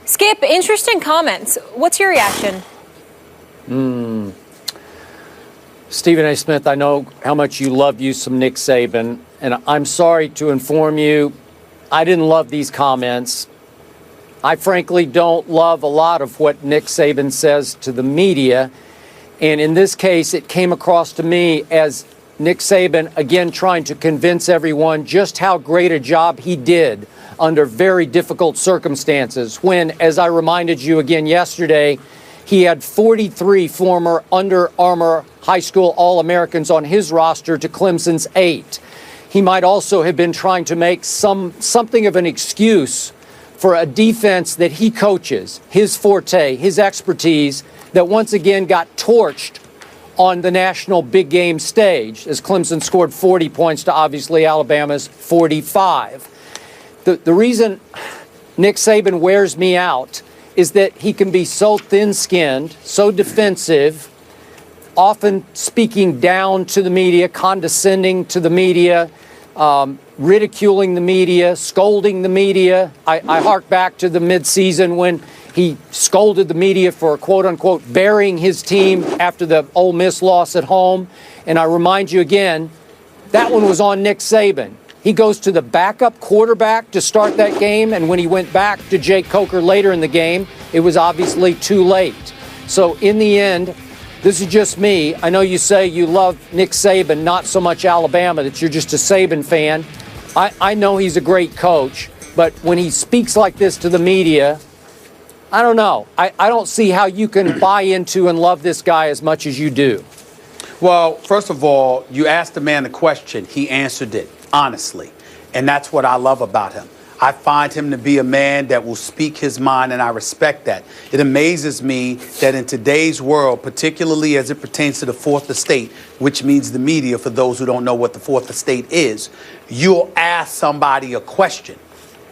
Skip, interesting comments. What's your reaction? Stephen A. Smith, I know how much you love you some Nick Saban, and I'm sorry to inform you, I didn't love these comments. I frankly don't love a lot of what Nick Saban says to the media, and in this case, it came across to me as Nick Saban, again, trying to convince everyone just how great a job he did under very difficult circumstances when, as I reminded you again yesterday, he had 43 former Under Armour high school All-Americans on his roster to Clemson's 8. He might also have been trying to make something of an excuse for a defense that he coaches, his forte, his expertise, that once again got torched on the national big game stage as Clemson scored 40 points to obviously Alabama's 45. The reason Nick Saban wears me out is that he can be so thin-skinned, so defensive, often speaking down to the media, condescending to the media, ridiculing the media, scolding the media. I hark back to the midseason when he scolded the media for, quote-unquote, burying his team after the Ole Miss loss at home. And I remind you again, that one was on Nick Saban. He goes to the backup quarterback to start that game, and when he went back to Jake Coker later in the game, it was obviously too late. So in the end, this is just me. I know you say you love Nick Saban, not so much Alabama, that you're just a Saban fan. I know he's a great coach, but when he speaks like this to the media, I don't know. I don't see how you can buy into and love this guy as much as you do. Well, first of all, you asked the man the question. He answered it honestly. And that's what I love about him. I find him to be a man that will speak his mind, and I respect that. It amazes me that in today's world, particularly as it pertains to the fourth estate, which means the media, for those who don't know what the fourth estate is, you'll ask somebody a question.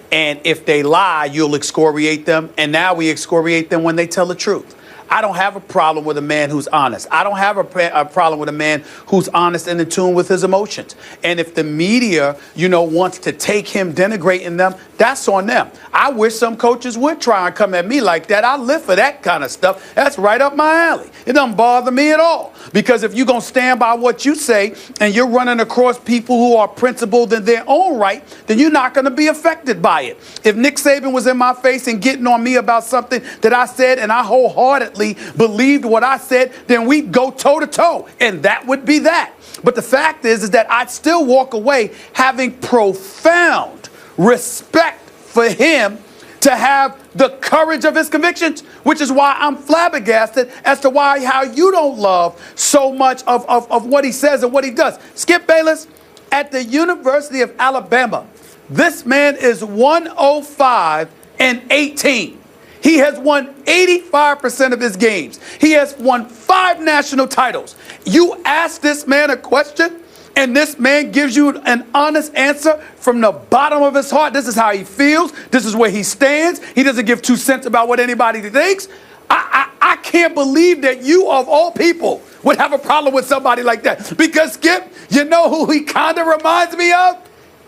And if they lie, you'll excoriate them. And now we excoriate them when they tell the truth. I don't have a problem with a man who's honest. I don't have a problem with a man who's honest and in tune with his emotions. And if the media, wants to take him denigrating them, that's on them. I wish some coaches would try and come at me like that. I live for that kind of stuff. That's right up my alley. It doesn't bother me at all. Because if you're going to stand by what you say and you're running across people who are principled in their own right, then you're not going to be affected by it. If Nick Saban was in my face and getting on me about something that I said and I wholeheartedly believed what I said, then we'd go toe to toe, and that would be that. But the fact is that I'd still walk away having profound respect for him to have the courage of his convictions, which is why I'm flabbergasted as to how you don't love so much of what he says and what he does. Skip Bayless, at the University of Alabama, this man is 105-18. He has won 85% of his games. He has won 5 national titles. You ask this man a question, and this man gives you an honest answer from the bottom of his heart. This is how he feels. This is where he stands. He doesn't give 2 cents about what anybody thinks. I can't believe that you, of all people, would have a problem with somebody like that. Because, Skip, you know who he kind of reminds me of?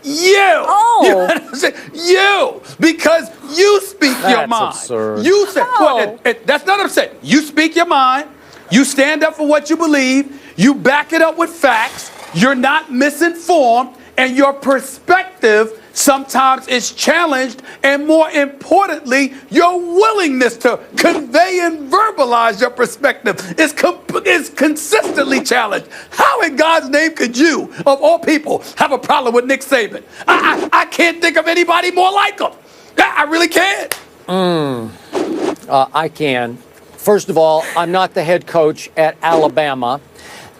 You. Oh. You know what I'm saying? You. Because you speak your mind. Absurd. You say, well, that's not what I'm saying. You speak your mind. You stand up for what you believe. You back it up with facts. You're not misinformed. And your perspective sometimes is challenged. And more importantly, your willingness to convey and verbalize your perspective is consistently challenged. How in God's name could you, of all people, have a problem with Nick Saban? I can't think of anybody more like him. I really can't. I can. First of all, I'm not the head coach at Alabama.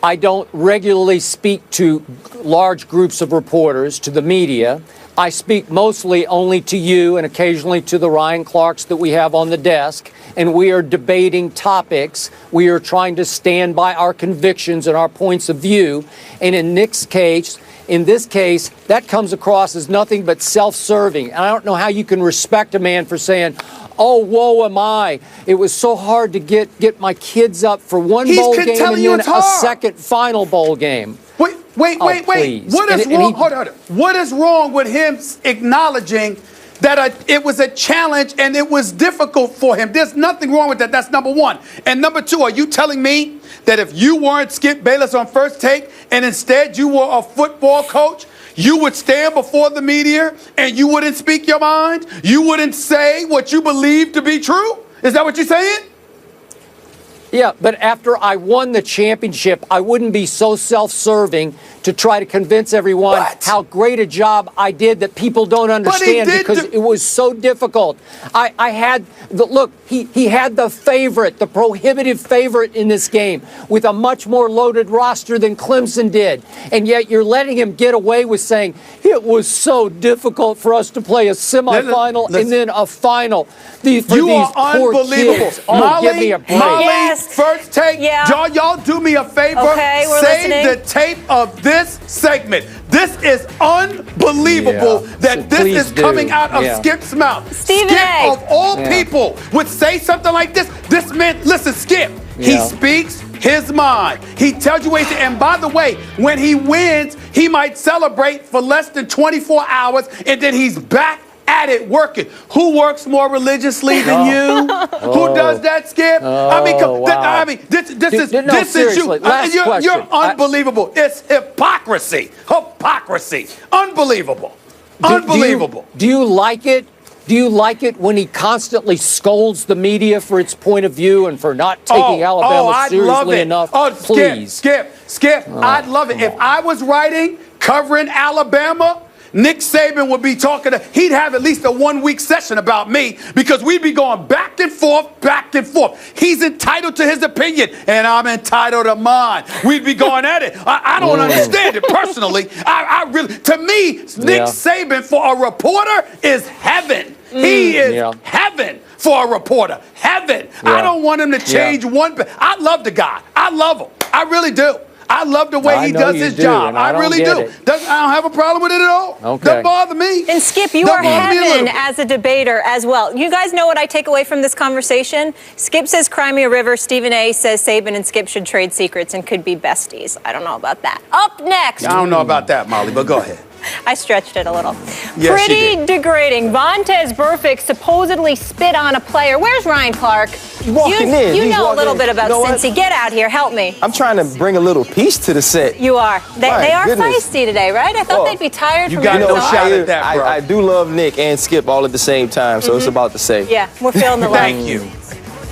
I don't regularly speak to large groups of reporters, to the media. I speak mostly only to you and occasionally to the Ryan Clarks that we have on the desk, and we are debating topics. We are trying to stand by our convictions and our points of view. And in this case, that comes across as nothing but self-serving. And I don't know how you can respect a man for saying, oh, woe am I. It was so hard to get my kids up for one bowl game and then a second final bowl game. Wait. What is wrong? Hold on. What is wrong with him acknowledging that it was a challenge and it was difficult for him. There's nothing wrong with that. That's number one. And number two, are you telling me that if you weren't Skip Bayless on First Take and instead you were a football coach, you would stand before the media and you wouldn't speak your mind? You wouldn't say what you believe to be true? Is that what you're saying? Yeah, but after I won the championship, I wouldn't be so self-serving to try to convince everyone how great a job I did that people don't understand because it was so difficult. I had look, he had the favorite, the prohibitive favorite in this game with a much more loaded roster than Clemson did. And yet you're letting him get away with saying it was so difficult for us to play a semifinal and then a final. You are unbelievable. Molly, give me a break. Molly, Yes. First Take. Yeah. Y'all do me a favor. Okay, we're Save listening. the tape of this segment. This is unbelievable that So this please is coming out of Yeah. Skip's mouth. Stephen Skip, A. of all people, would say something like this. This man, listen, Skip, he Yeah. speaks his mind. He tells you ways. And by the way, when he wins, he might celebrate for less than 24 hours, and then he's back at it working. Who works more religiously than you? Who does that, Skip? I mean, wow. this is seriously, you. last You're question. unbelievable. It's hypocrisy. Hypocrisy. Unbelievable. Unbelievable. Do you like it? Do you like it when he constantly scolds the media for its point of view and for not taking Alabama I'd love seriously it. enough? Skip, Please. Skip. I'd love it. If I was writing, covering Alabama, Nick Saban would be talking he'd have at least a 1-week session about me because we'd be going back and forth, back and forth. He's entitled to his opinion, and I'm entitled to mine. We'd be going at it. I don't understand it personally. I really, to me, Nick Saban for a reporter is heaven. He is heaven for a reporter. Heaven. I don't want him to change one bit. I love the guy. I love him. I really do. I love the way he does his job. I really do. I don't have a problem with it at all. Doesn't bother me. And Skip, you are heaven as a debater as well. You guys know what I take away from this conversation? Skip says Crimea River. Stephen A. says Saban and Skip should trade secrets and could be besties. I don't know about that. Up next. I don't know about that, Molly, but go ahead. I stretched it a little. Yes, Pretty degrading. Vontez Burfict supposedly spit on a player. Where's Ryan Clark? You know a little bit about Cincy. Get out here. Help me. I'm trying to bring a little peace to the set. You are. They are goodness. feisty today, right? I thought they'd be tired You from got being no exhausted. shot at that, bro. I do love Nick and Skip all at the same time, so it's about to say. Yeah, we're feeling the love. Thank you.